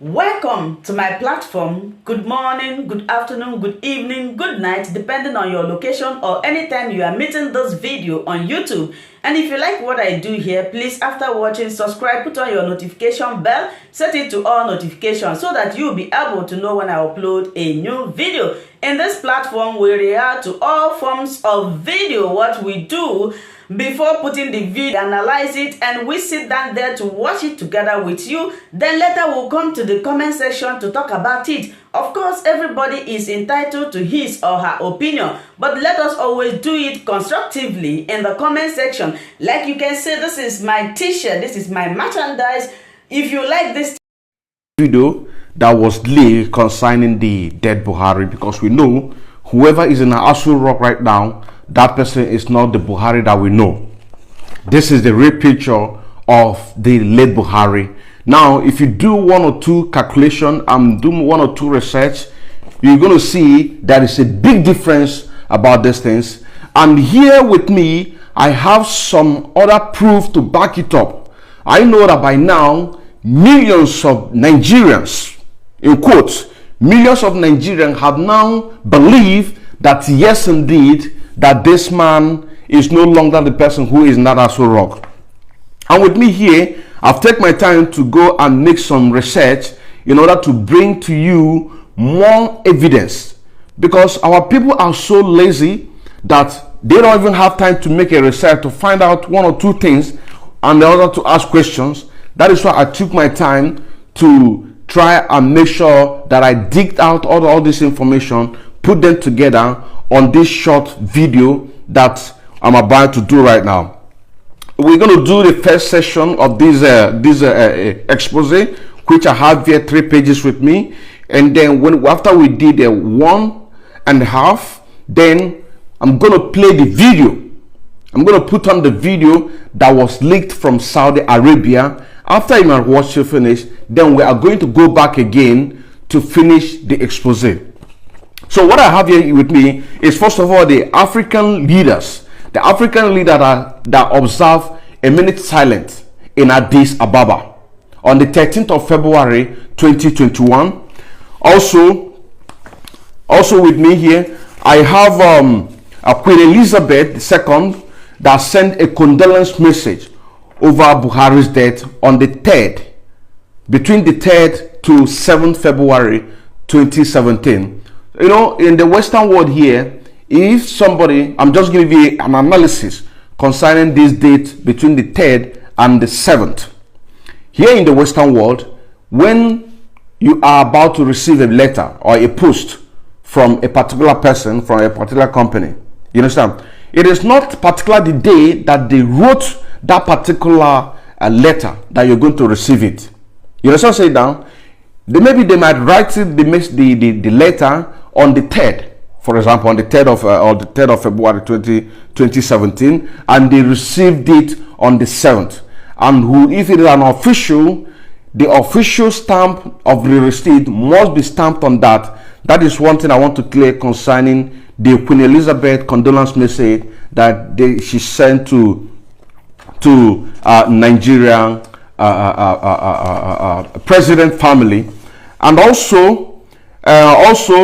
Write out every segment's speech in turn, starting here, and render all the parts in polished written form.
Welcome to my platform. Good morning, good afternoon, good evening, good night, depending on your location or anytime you are meeting this video on YouTube. And if you like what I do here, please, after watching, subscribe, put on your notification bell, set it to all notifications so that you'll be able to know when I upload a new video. In this platform, we react to all forms of video. What we do before putting the video, analyze it, and we sit down there to watch it together with you. Then later we'll come to the comment section to talk about it. Of course, everybody is entitled to his or her opinion, but let us always do it constructively in the comment section. Like you can see, this is my t-shirt, this is my merchandise. If you like this video that was leaked concerning the dead Buhari, because we know whoever is in Asorock right now, that person is not the Buhari that we know. This is the real picture of the late Buhari. Now, if you do one or two calculation and do one or two research, you're going to see there is a big difference about these things. And here with me, I have some other proof to back it up. I know that by now, millions of Nigerians, in quotes, millions of Nigerians have now believed that yes, indeed, that this man is no longer the person who is not Asorock. And with me here, I've taken my time to go and make some research in order to bring to you more evidence, because our people are so lazy that they don't even have time to make a research to find out one or two things and in order to ask questions. That is why I took my time to try and make sure that I digged out all this information, put them together on this short video that I'm about to do right now. We're going to do the first session of this expose, which I have here 3 pages with me, and then after we did a 1.5, then I'm going to play the video. I'm going to put on the video that was leaked from Saudi Arabia. After you have watched it finish, then we are going to go back again to finish the expose. So what I have here with me is, first of all, the African leaders. The African leaders that observe a minute silence in Addis Ababa on the 13th of February 2021. Also with me here, I have Queen Elizabeth II that sent a condolence message over Buhari's death on the 3rd, between the 3rd to 7th February 2017. You know, in the Western world here, if somebody, I'm just giving you an analysis concerning this date between the 3rd and the 7th. Here in the Western world, when you are about to receive a letter or a post from a particular person, from a particular company, you understand? It is not particularly the day that they wrote that particular letter that you're going to receive it. You understand? Say it down. Maybe they might write it, the letter on the 3rd, for example, on the 3rd of February 2017, and they received it on the 7th. And if it is an official, the official stamp of the receipt must be stamped on that. That is one thing I want to clear concerning the Queen Elizabeth condolence message that she sent to Nigerian president family. And also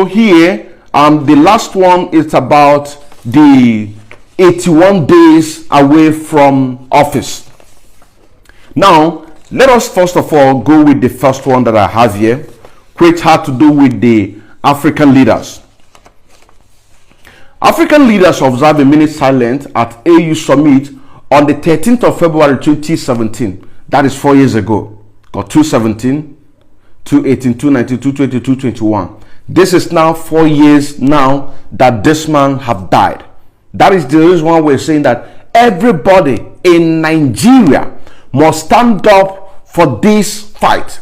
here, the last one is about the 81 days away from office. Now, let us first of all go with the first one that I have here, which had to do with the African leaders. African leaders observed a minute silence at AU summit on the 13th of February 2017. That is 4 years ago. Got 217, 218, 219, 220, 221. This is now 4 years now that this man have died. That is the reason why we're saying that everybody in Nigeria must stand up for this fight,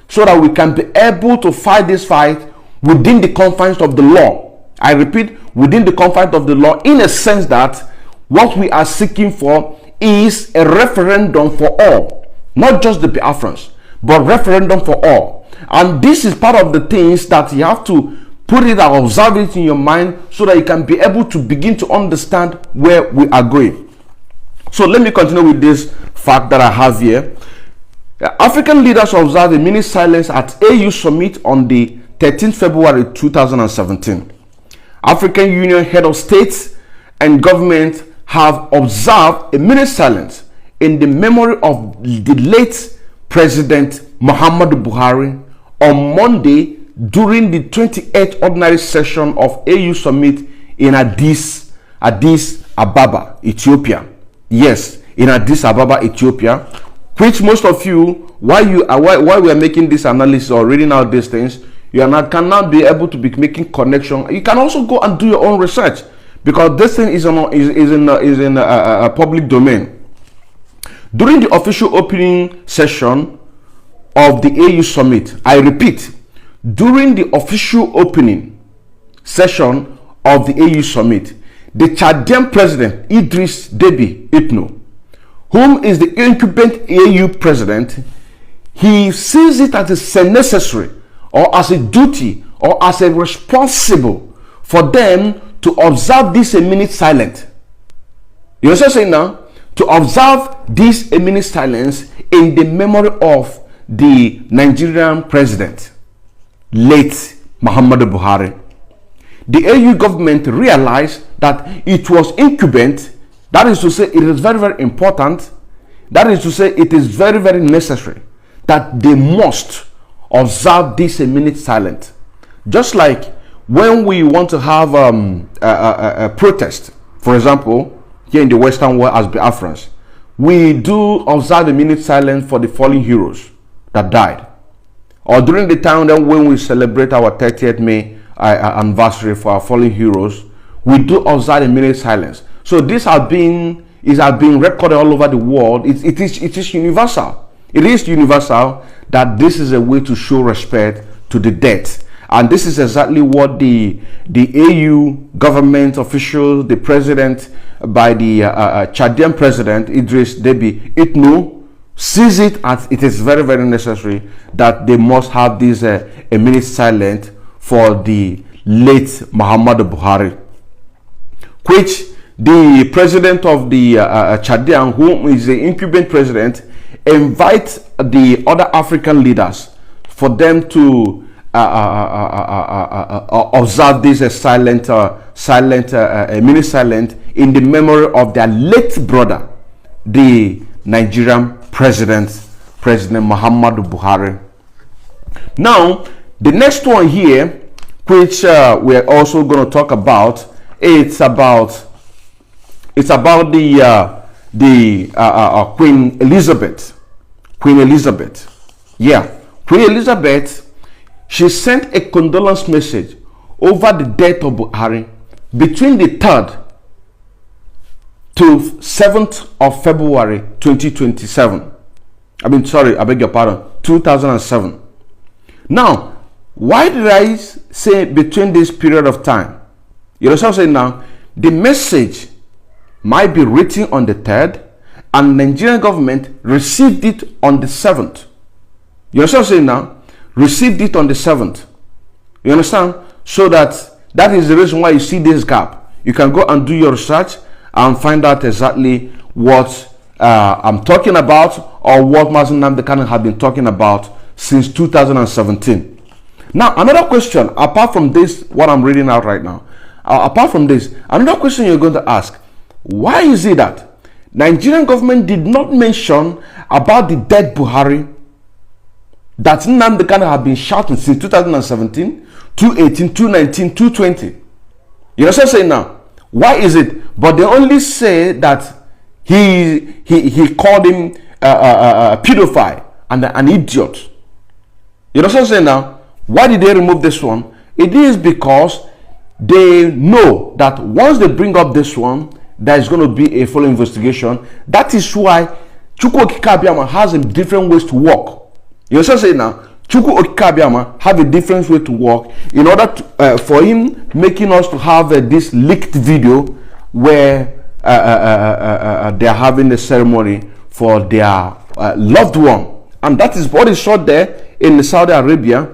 so that we can be able to fight this fight within the confines of the law. I repeat, within the confines of the law, in a sense that what we are seeking for is a referendum for all, not just the Biafrans, but referendum for all. And this is part of the things that you have to put it and observe it in your mind, so that you can be able to begin to understand where we are going. So let me continue with this fact that I have here. African leaders observed a minute silence at AU summit on the 13th February 2017. African Union head of states and government have observed a minute silence in the memory of the late President Muhammadu Buhari on Monday during the 28th ordinary session of AU summit in Addis Ababa, Ethiopia. Yes, in Addis Ababa, Ethiopia, which most of you, why we are making this analysis or reading out these things, can now be able to be making connection. You can also go and do your own research, because this thing is in a public domain. During the official opening session of the AU summit, I repeat, during the official opening session of the AU summit, the Chadian president Idris Deby Itno, whom is the incumbent AU president, he sees it as a necessary or as a duty or as a responsible for them to observe this a minute silent. You know what I'm saying now? To observe this a minute silence in the memory of the Nigerian president, late Muhammadu Buhari. The AU government realized that it was incumbent, that is to say it is very, very important, that is to say it is very, very necessary that they must observe this a minute silent. Just like when we want to have a protest, for example, here in the Western world as Biafrans, we do observe a minute silence for the fallen heroes that died. Or during the time then when we celebrate our 30th May anniversary for our fallen heroes, we do observe a minute silence. So this has been recorded all over the world. It is universal. It is universal that this is a way to show respect to the dead. And this is exactly what the AU government officials, the president, by the Chadian president Idris Deby Itno, sees it as it is very, very necessary that they must have this a minute silent for the late Muhammadu Buhari, which the president of the Chadian, who is the incumbent president, invites the other African leaders for them to observe this a minute silent in the memory of their late brother, the Nigerian President Muhammadu Buhari. Now, the next one here, which we're also going to talk about, it's about the Queen Elizabeth. Queen Elizabeth. Yeah, Queen Elizabeth. She sent a condolence message over the death of Buhari between the 3rd to 7th of February 2027. I beg your pardon, 2007. Now, why did I say between this period of time? You know what I'm saying now? The message might be written on the 3rd and Nigerian government received it on the 7th. You know what I'm saying now? Received it on the 7th. You understand? So that is the reason why you see this gap. You can go and do your research and find out exactly what I'm talking about, or what Mazi Nnamdi Kanu have been talking about since 2017. Now, another question, apart from this, what I'm reading out right now, apart from this, another question you're going to ask, why is it that Nigerian government did not mention about the dead Buhari that Nnamdi Kanu have been shouting since 2017, 2018, 2019, 2020? You know what I'm saying now? Why is it? But they only say that he called him a pedophile and an idiot. You know what I'm saying now? Why did they remove this one? It is because they know that once they bring up this one, there is going to be a full investigation. That is why Chukwu Okike Abiama has a different ways to work. You know what I'm saying now? Chukwu Okike Abiama have a different way to work in order to, for him making us to have this leaked video where they are having a ceremony for their loved one, and that is what is shot there in Saudi Arabia.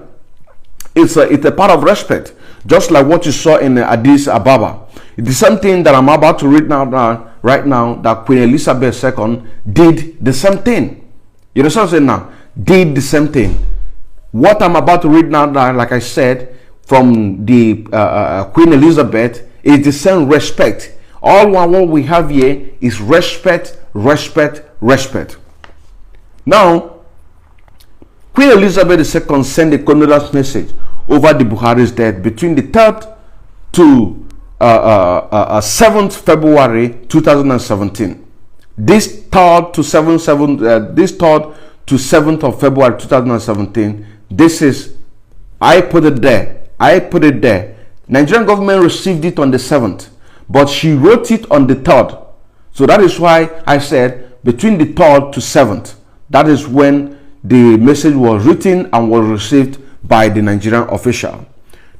It's a part of respect, just like what you saw in Addis Ababa. It is something that I'm about to read right now, that Queen Elizabeth II did the same thing. You understand what I'm saying now? Did the same thing. What I'm about to read now, like I said, from the Queen Elizabeth, is the same respect. All what we have here is respect, respect, respect. Now, Queen Elizabeth II sent a condolence message over the Buhari's death between the 3rd to 7th February 2017. This 3rd to 7th of February 2017. This is, I put it there. Nigerian government received it on the 7th, but she wrote it on the 3rd. So that is why I said between the 3rd to 7th. That is when the message was written and was received by the Nigerian official.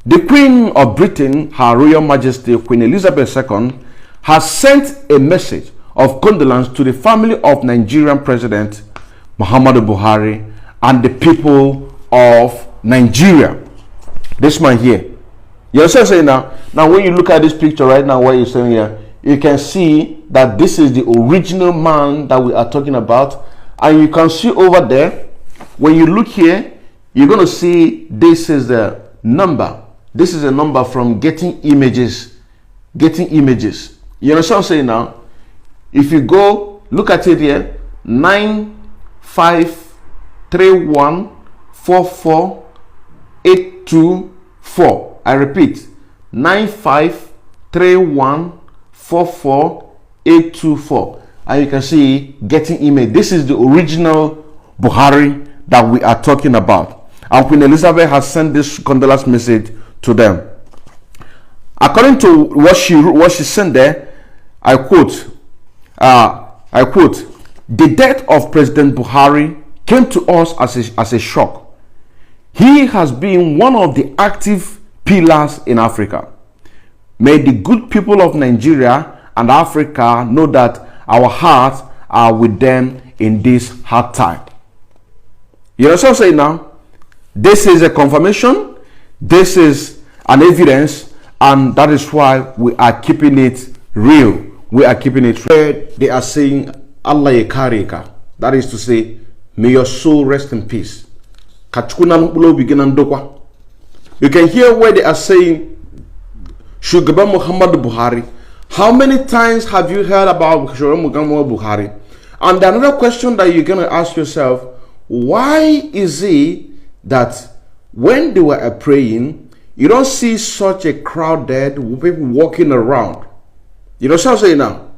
The Queen of Britain, Her Royal Majesty Queen Elizabeth II, has sent a message of condolence to the family of Nigerian President Muhammadu Buhari and the people of Nigeria. This man here. You understand saying now? Now when you look at this picture right now, what you're saying here, you can see that this is the original man that we are talking about. And you can see over there, when you look here, you're going to see this is the number. This is a number from getting images. You understand what I'm saying now? If you go, look at it here, 953144824. I repeat, 953144824. And you can see getting image. This is the original Buhari that we are talking about. And Queen Elizabeth has sent this condolence message to them. According to what she sent there, I quote, the death of President Buhari came to us as a shock. He has been one of the active pillars in Africa. May the good people of Nigeria and Africa know that our hearts are with them in this hard time. You know what I'm saying now? This is a confirmation. This is an evidence, and that is why we are keeping it real. We are keeping it real. They are saying Allah Yekareka. That is to say, may your soul rest in peace. You can hear where they are saying Shugaba Muhammadu Buhari. How many times have you heard about Shugaba Muhammadu Buhari? And another question that you're going to ask yourself, why is it that when they were praying, you don't see such a crowd there with people walking around? You know what I'm saying now?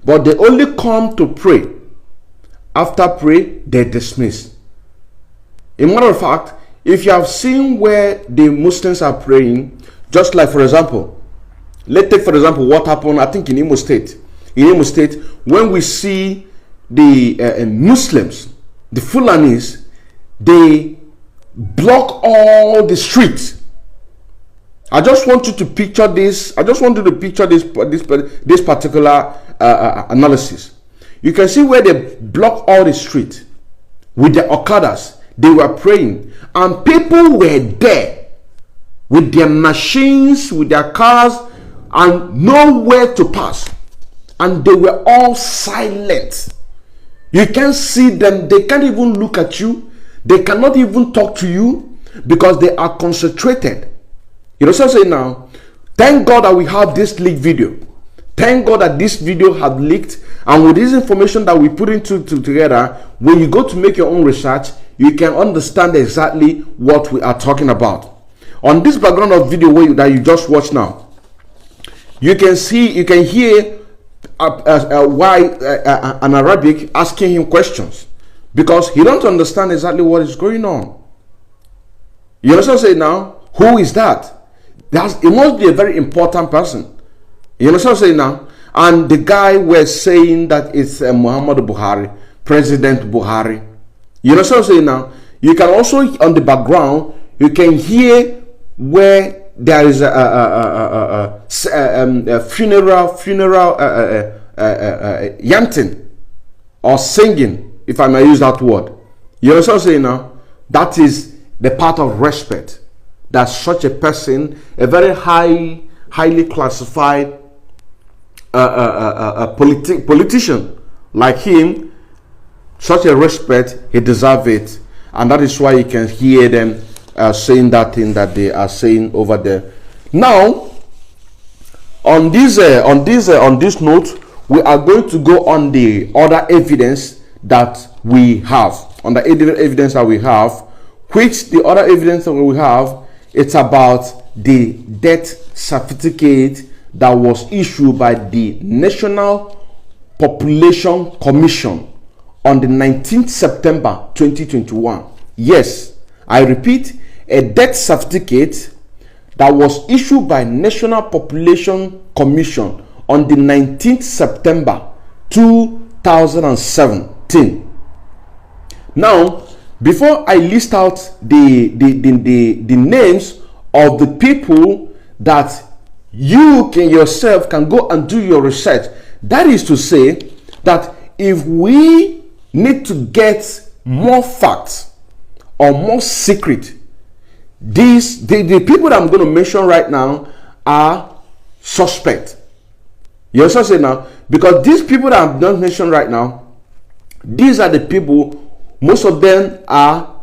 But they only come to pray. After pray, they dismiss. A matter of fact, if you have seen where the Muslims are praying, just like for example, let's take for example what happened, I think in Imo State. In Imo State, when we see the Muslims, the Fulanis, they block all the streets. I just want you to picture this. I just want you to picture this particular analysis. You can see where they block all the street with the Okadas. They were praying, and people were there with their machines, with their cars, and nowhere to pass. And they were all silent. You can't see them. They can't even look at you. They cannot even talk to you because they are concentrated. You know what I'm saying now? Thank God that we have this leaked video. Thank God that this video had leaked, and with this information that we put into together, when you go to make your own research, you can understand exactly what we are talking about. On this background of video that you just watched now, you can hear an Arabic asking him questions because he don't understand exactly what is going on. You understand what I'm saying now? Who is that? It must be a very important person. You understand what I'm saying now? And the guy was saying that it's Muhammadu Buhari, President Buhari. You understand what I'm saying now? You can also, on the background, you can hear where there is a funeral chanting or singing, if I may use that word. You understand what I'm saying now? That is the part of respect that such a person, a very highly classified politician like him, such a respect, he deserves it. And that is why you can hear them saying that thing that they are saying over there. Now, on this note, we are going to go on the other evidence that we have. On the evidence that we have, which the other evidence that we have, it's about the death certificate that was issued by the National Population Commission on the 19th September 2021. Yes, I repeat, a death certificate that was issued by National Population Commission on the 19th September 2017. Now, before I list out the names of the people that you can yourself can go and do your research, that is to say that if we need to get more facts or more secret, the people that I'm going to mention right now are suspect. You also say now, because these people that I'm not mentioning right now, these are the people. Most of them are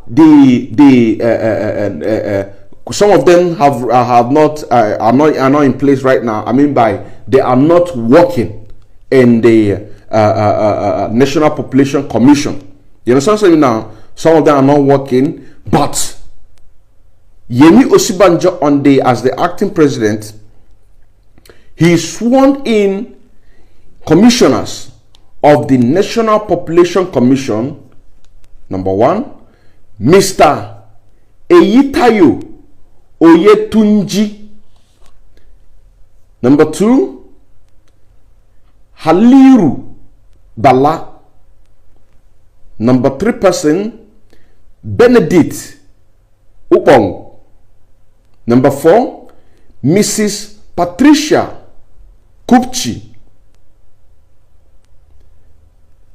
some of them are not in place right now. I mean by they are not working in the National Population Commission. You understand what I'm saying now? Some of them are not working, but Yemi Osibanjo as the acting president, he sworn in commissioners of the National Population Commission. Number one, Mr. Eyitayo Oyetunji. Number two, Haliru Bala. Number three person, Benedict Upong. Number four, Mrs. Patricia Kupchi.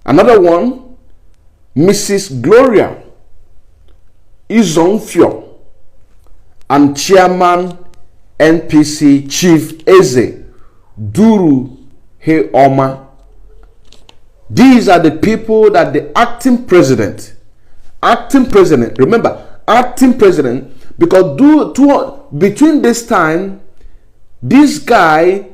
Another one, Mrs. Gloria Izonfio, and Chairman NPC Chief Eze Duru He Oma. These are the people that the acting president, remember, acting president, because between this time, this guy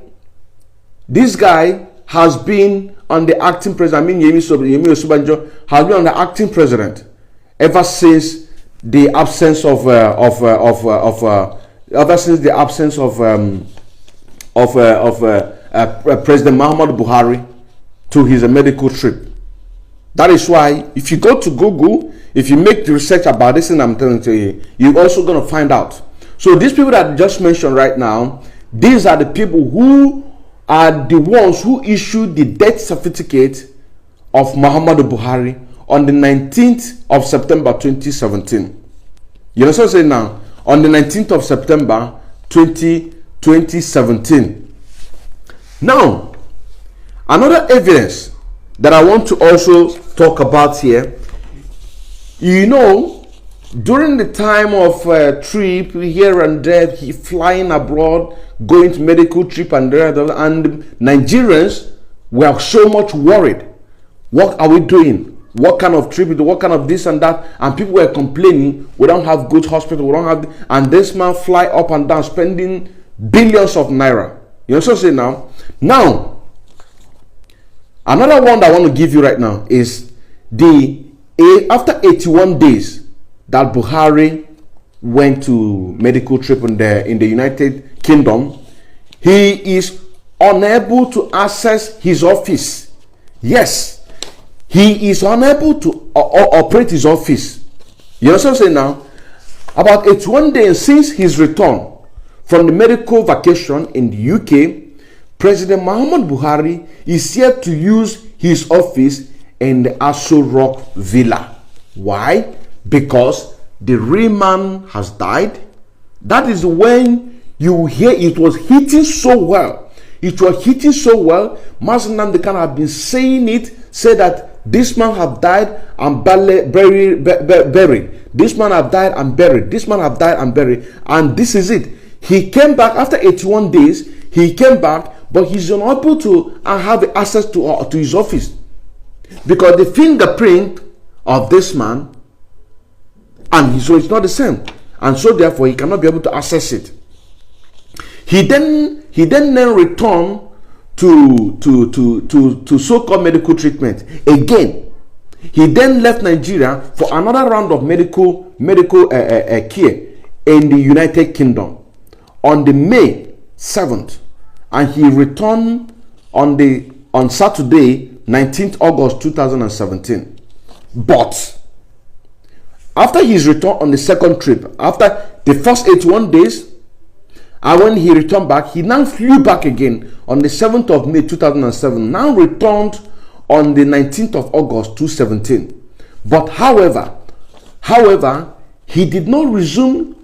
has been on the acting president. I mean, Yemi Osibanjo has been on the acting president ever since the absence of President Muhammadu Buhari to his medical trip. That is why, if you go to Google, if you make the research about this, and I'm telling you, you're also going to find out. So these people that I just mentioned right now, these are the people who are the ones who issued the death certificate of Muhammadu Buhari on the 19th of September 2017. You know what I'm saying now? On the 19th of September 2017. Now, another evidence that I want to also talk about here, you know, during the time of trip here and there, he flying abroad, going to medical trip and there, and Nigerians were so much worried. What are we doing? What kind of trip? What kind of this and that? And people were complaining, we don't have good hospital, we don't have, and this man fly up and down, spending billions of naira. You know what I'm saying now? Now, another one that I want to give you right now is after 81 days that Buhari went to medical trip in the United Kingdom, he is unable to access his office. Yes, he is unable to operate his office. You know what I'm saying now? About 81 days since his return from the medical vacation in the UK, President Muhammadu Buhari is yet to use his office in the Asorock villa. Why? Because the real man has died. That is when you hear it was hitting so well. It was hitting so well. Master Namdekan have been saying it, say that this man have died and buried. This man have died and buried. This man have died and buried. And this is it. He came back after 81 days. He came back, but he's unable to have access to his office. because the fingerprint of this man and so it's not the same, and so therefore he cannot be able to access it. He then returned to so-called medical treatment again. He then left Nigeria for another round of medical care in the United Kingdom on the May 7th, and he returned on Saturday 19th August 2017. But after his return on the second trip, after the first 81 days, and when he returned back, he now flew back again on the 7th of May 2007, now returned on the 19th of August 2017. But however, he did not resume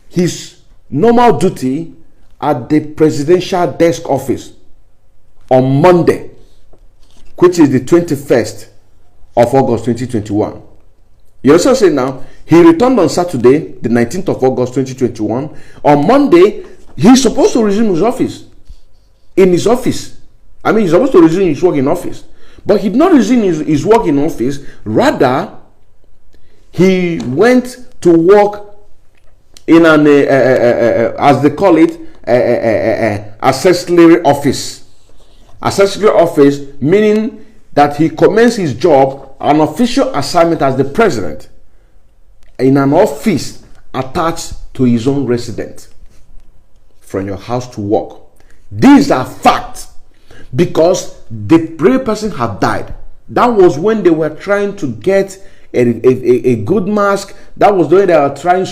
his normal duty at the presidential desk office on Monday, which is the 21st of August 2021. You also say now, he returned on Saturday, the 19th of August 2021. On Monday, he's supposed to resume his office. In his office. I mean, he's supposed to resume his work in office. But he did not resume his work in office. Rather, he went to work in an, as they call it, accessory office. Accessory office, meaning that he commenced his job, an official assignment as the president, in an office attached to his own residence, from your house to work. These are facts, because the real person had died. That was when they were trying to get a good mask. That was when they were trying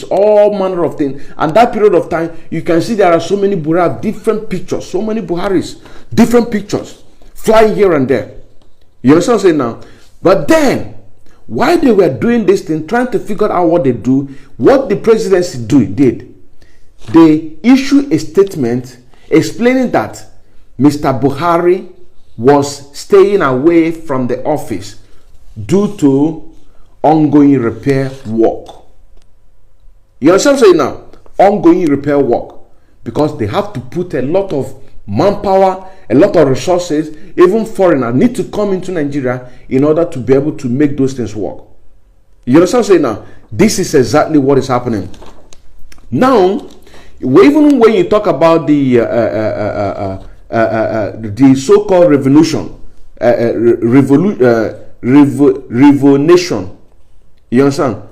all manner of things. And that period of time, you can see there are so many Buhari, different pictures, so many Buharis, different pictures, flying here and there. You understand what I'm saying now? But then, while they were doing this thing, trying to figure out what they do, what the presidency did, they issued a statement explaining that Mr. Buhari was staying away from the office due to ongoing repair work. You understand what I'm saying now? Ongoing repair work. Because they have to put a lot of manpower, a lot of resources, even foreigners need to come into Nigeria in order to be able to make those things work. You understand what I'm saying now? This is exactly what is happening. Now, even when you talk about the so-called revolution, revolution, you understand?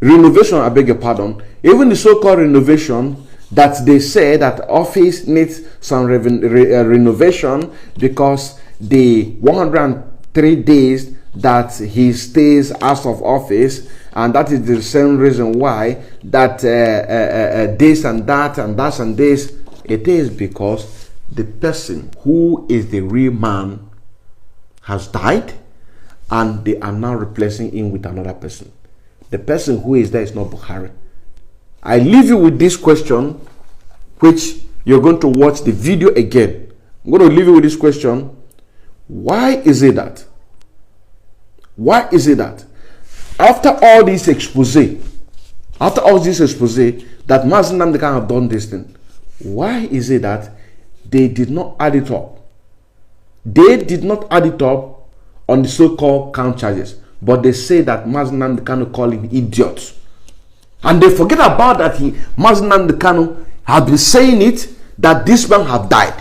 Renovation, I beg your pardon. Even the so-called renovation that they say that office needs some renovation because the 103 days that he stays out of office, and that is the same reason why that this and that and that and this, it is because the person who is the real man has died and they are now replacing him with another person. The person who is there is not Buhari. I leave you with this question, which you're going to watch the video again. I'm going to leave you with this question. Why is it that after all this expose, that Mazi Nnamdi Kanu have done this thing, why is it that they did not add it up? They did not add it up on the so-called count charges, but they say that Mazi Nnamdi Kanu call him idiot. And they forget about that Mazi Nnamdi Kanu had been saying it, that this man have died.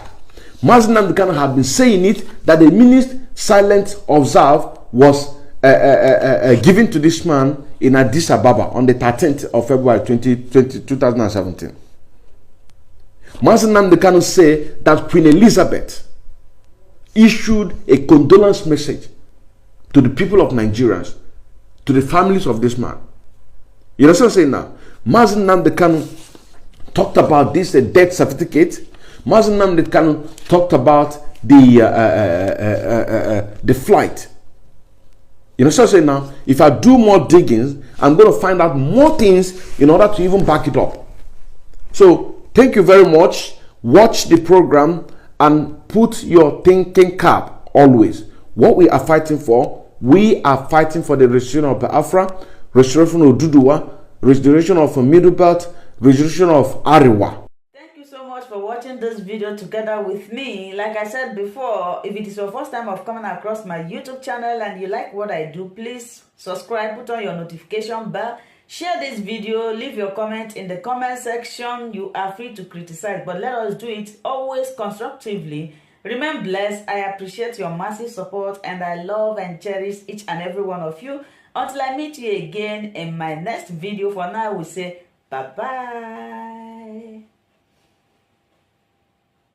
Mazi Nnamdi Kanu had been saying it, that the minute silent observe was given to this man in Addis Ababa on the 13th of February 2017. Mazi Nnamdi Kanu said that Queen Elizabeth issued a condolence message to the people of Nigeria, to the families of this man. You know what I'm saying now? Mazi Nnamdi Kanu talked about this death certificate. Mazi Nnamdi Kanu talked about the flight. You know what I'm saying now? If I do more diggings, I'm going to find out more things in order to even back it up. So, thank you very much. Watch the program and put your thinking cap always. What we are fighting for, we are fighting for the restoration of Biafra, restoration of Duduwa, restoration of Middle Belt, restoration of Arewa. Thank you so much for watching. watching this video together with me. Like I said before, if it is your first time of coming across my YouTube channel and you like what I do, please subscribe, put on your notification bell, share this video, leave your comment in the comment section. You are free to criticize, but let us do it always constructively. Remain blessed. I appreciate your massive support and I love and cherish each and every one of you. Until I meet you again in my next video, for now we say bye bye.